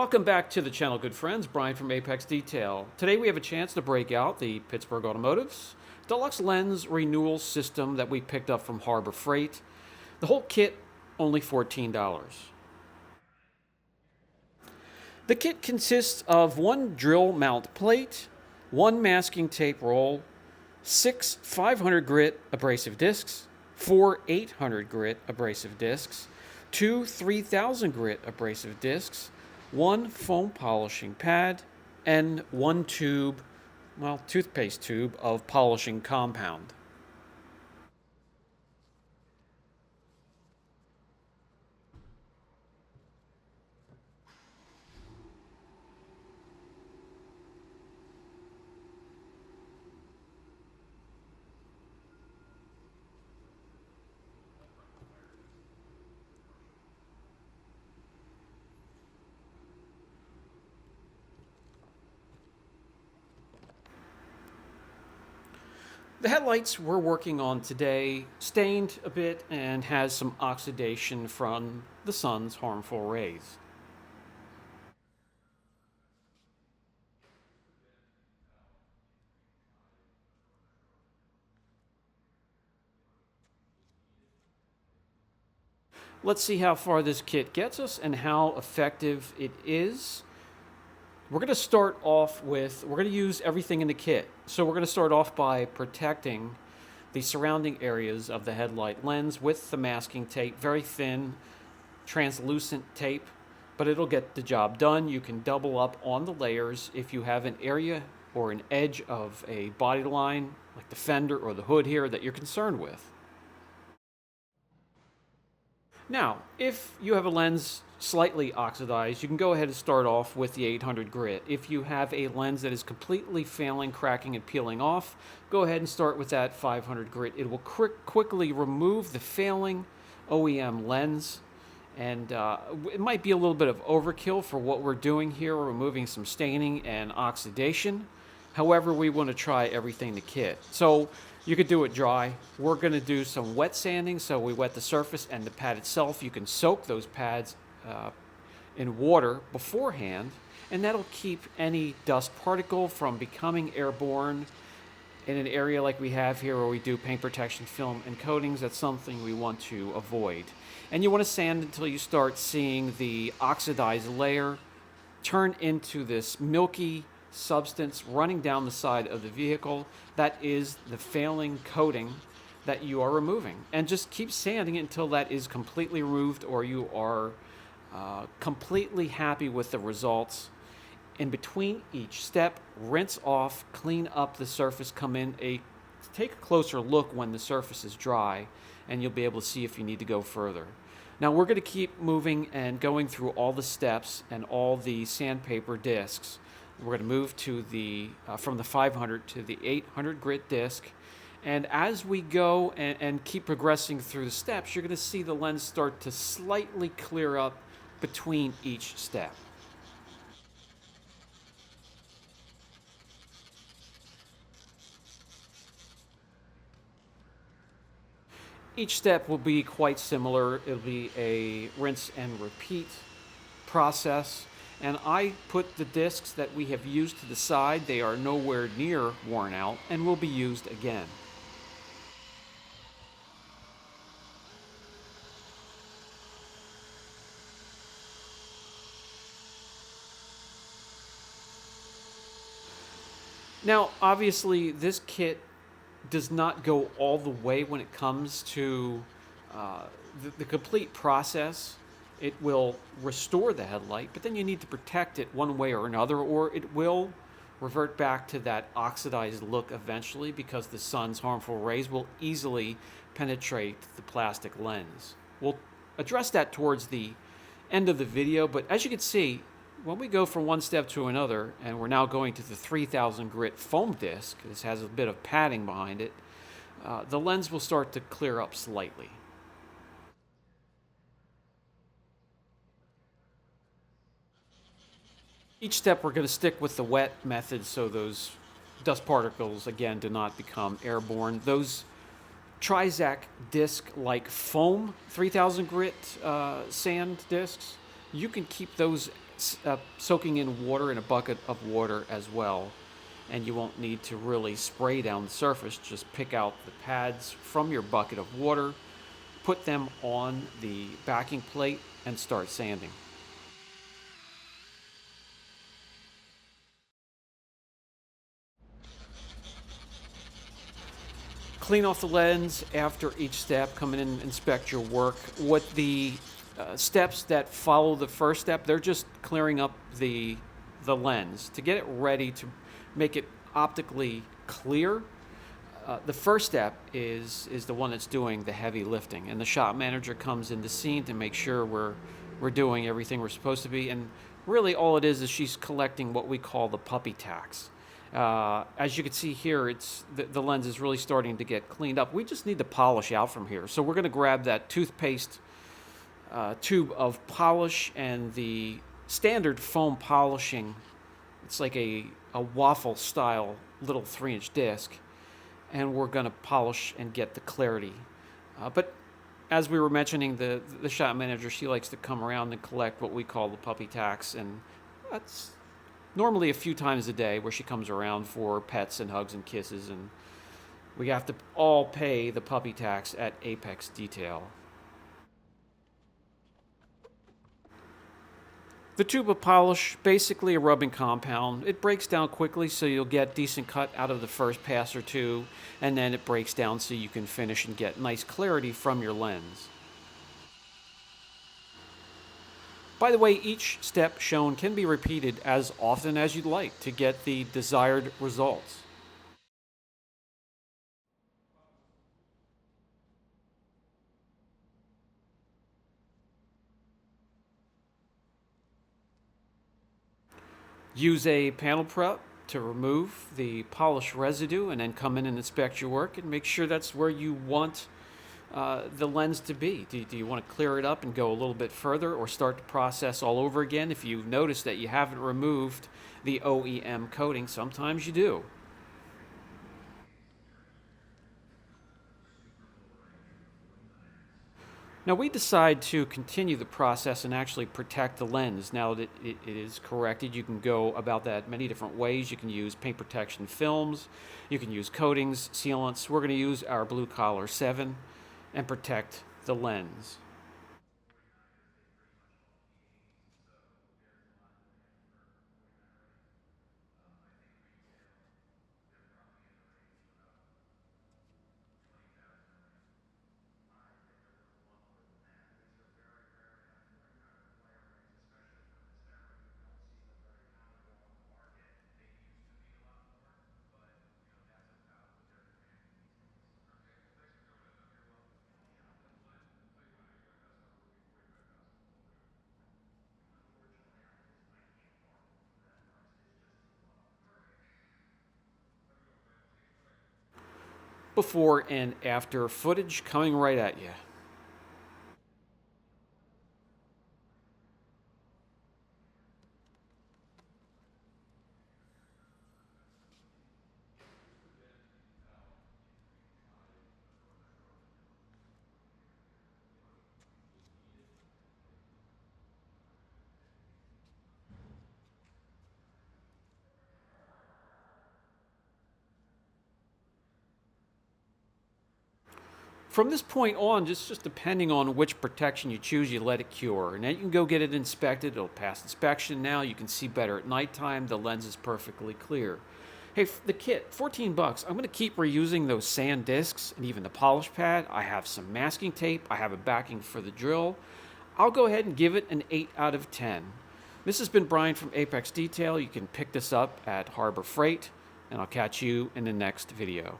Welcome back to the channel, good friends. Brian from Apex Detail. Today we have a chance to break out the Pittsburg Automotive's Deluxe Lens Renewal system that we picked up from Harbor Freight. The whole kit, only $14. The kit consists of one drill mount plate, one masking tape roll, 6 500 grit abrasive discs, 4 800 grit abrasive discs, 2 3000 grit abrasive discs, one foam polishing pad, and one toothpaste tube of polishing compound. The headlights we're working on today stained a bit and has some oxidation from the sun's harmful rays. Let's see how far this kit gets us and how effective it is. We're going to use everything in the kit. So we're going to start off by protecting the surrounding areas of the headlight lens with the masking tape, very thin, translucent tape, but it'll get the job done. You can double up on the layers if you have an area or an edge of a body line, like the fender or the hood here, that you're concerned with. Now, if you have a lens slightly oxidized, you can go ahead and start off with the 800 grit. If you have a lens that is completely failing, cracking, and peeling off, go ahead and start with that 500 grit. It will quickly remove the failing OEM lens, and it might be a little bit of overkill for what we're doing here. We're removing some staining and oxidation. However, we want to try everything in the kit. So you could do it dry. We're going to do some wet sanding, so we wet the surface and the pad itself. You can soak those pads in water beforehand, and that'll keep any dust particle from becoming airborne in an area like we have here where we do paint protection film and coatings. That's something we want to avoid. And you want to sand until you start seeing the oxidized layer turn into this milky substance running down the side of the vehicle. That is the failing coating that you are removing, and just keep sanding it until that is completely removed or you are completely happy with the results. In between each step, rinse off, clean up the surface, take a closer look when the surface is dry, and you'll be able to see if you need to go further. Now we're going to keep moving and going through all the steps and all the sandpaper discs. We're going to move to from the 500 to the 800 grit disc. And as we go and keep progressing through the steps, you're going to see the lens start to slightly clear up between each step. Each step will be quite similar. It'll be a rinse and repeat process. And I put the discs that we have used to the side. They are nowhere near worn out and will be used again. Now, obviously, this kit does not go all the way when it comes to the complete process. It will restore the headlight, but then you need to protect it one way or another, or it will revert back to that oxidized look eventually, because the sun's harmful rays will easily penetrate the plastic lens. We'll address that towards the end of the video, but as you can see, when we go from one step to another, and we're now going to the 3000 grit foam disc, this has a bit of padding behind it, the lens will start to clear up slightly. Each step we're going to stick with the wet method so those dust particles, again, do not become airborne. Those Trizac disc-like foam 3000 grit sand discs, you can keep those soaking in water in a bucket of water as well. And you won't need to really spray down the surface. Just pick out the pads from your bucket of water, put them on the backing plate, and start sanding. Clean off the lens after each step. Come in and inspect your work. What the steps that follow the first step, they're just clearing up the lens to get it ready to make it optically clear. The first step is the one that's doing the heavy lifting, and the shop manager comes in the scene to make sure we're doing everything we're supposed to be. And really, all it is she's collecting what we call the puppy tax. As you can see here, it's the lens is really starting to get cleaned up. We just need to polish out from here. So we're going to grab that toothpaste tube of polish and the standard foam polishing. It's like a waffle style little 3-inch disc, and we're going to polish and get the clarity. But as we were mentioning, the shop manager, she likes to come around and collect what we call the puppy tax, and that's normally a few times a day where she comes around for pets and hugs and kisses, and we have to all pay the puppy tax at Apex Detail. The tube of polish, basically a rubbing compound. It breaks down quickly, so you'll get decent cut out of the first pass or two, and then it breaks down so you can finish and get nice clarity from your lens. By the way, each step shown can be repeated as often as you'd like to get the desired results. Use a panel prep to remove the polish residue, and then come in and inspect your work and make sure that's where you want the lens to be. Do you want to clear it up and go a little bit further, or start the process all over again? If you notice that you haven't removed the OEM coating, sometimes you do. Now we decide to continue the process and actually protect the lens. Now that it is corrected, you can go about that many different ways. You can use paint protection films, you can use coatings, sealants. We're going to use our Blue Collar 7 and protect the lens. Before and after footage coming right at you. From this point on, just depending on which protection you choose, you let it cure. And then you can go get it inspected. It'll pass inspection now. You can see better at nighttime. The lens is perfectly clear. Hey, the kit, 14 bucks. I'm going to keep reusing those sand discs and even the polish pad. I have some masking tape. I have a backing for the drill. I'll go ahead and give it an 8 out of 10. This has been Brian from Apex Detail. You can pick this up at Harbor Freight, and I'll catch you in the next video.